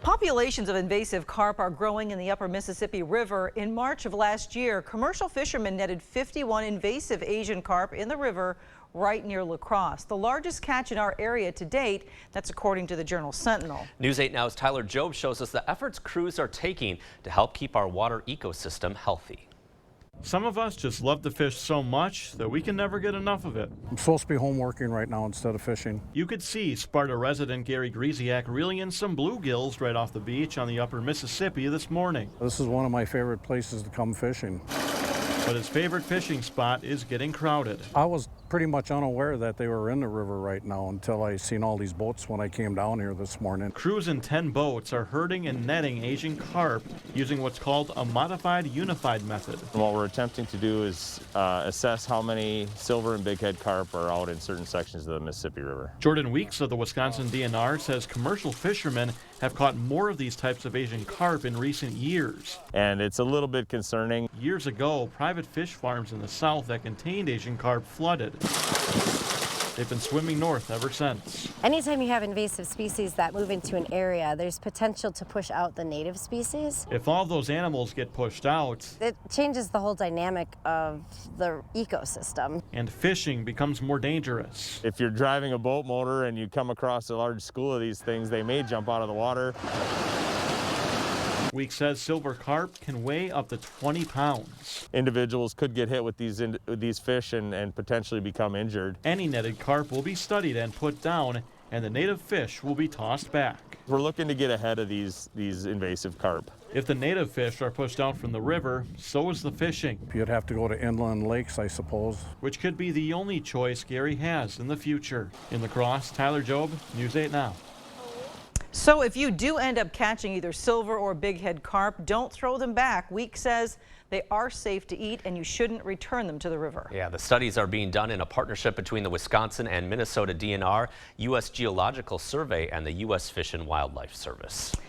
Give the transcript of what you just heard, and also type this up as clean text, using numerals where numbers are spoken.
Populations of invasive carp are growing in the upper Mississippi River. In March of last year, commercial fishermen netted 51 invasive Asian carp in the river right near Crosse, the largest catch in our area to date. That's according to the Journal Sentinel. News 8 Now's Tyler Job shows us the efforts crews are taking to help keep our water ecosystem healthy. Some of us just love the fish so much that we can never get enough of it. I'm supposed to be home working right now instead of fishing. You could see Sparta resident Gary Greziak reeling in some bluegills right off the beach on the upper Mississippi this morning. This is one of my favorite places to come fishing. But his favorite fishing spot is getting crowded. I was pretty much unaware that they were in the river right now until I seen all these boats when I came down here this morning. Crews in 10 boats are herding and netting Asian carp using what's called a modified unified method. What we're attempting to do is assess how many silver and bighead carp are out in certain sections of the Mississippi River. Jordan Weeks of the Wisconsin DNR says commercial fishermen have caught more of these types of Asian carp in recent years. And it's a little bit concerning. Years ago, private fish farms in the south that contained Asian carp flooded. They've been swimming north ever since. Anytime you have invasive species that move into an area, there's potential to push out the native species. If all those animals get pushed out, it changes the whole dynamic of the ecosystem. And fishing becomes more dangerous. If you're driving a boat motor and you come across a large school of these things, they may jump out of the water. Weeks says silver carp can weigh up to 20 pounds. Individuals could get hit with these fish and potentially become injured. Any netted carp will be studied and put down, and the native fish will be tossed back. We're looking to get ahead of these invasive carp. If the native fish are pushed out from the river, so is the fishing. You'd have to go to inland lakes, I suppose. Which could be the only choice Gary has in the future. In La Crosse, Tyler Job, News 8 Now. So if you do end up catching either silver or bighead carp, don't throw them back. Weeks says they are safe to eat and you shouldn't return them to the river. Yeah, the studies are being done in a partnership between the Wisconsin and Minnesota DNR, U.S. Geological Survey, and the U.S. Fish and Wildlife Service.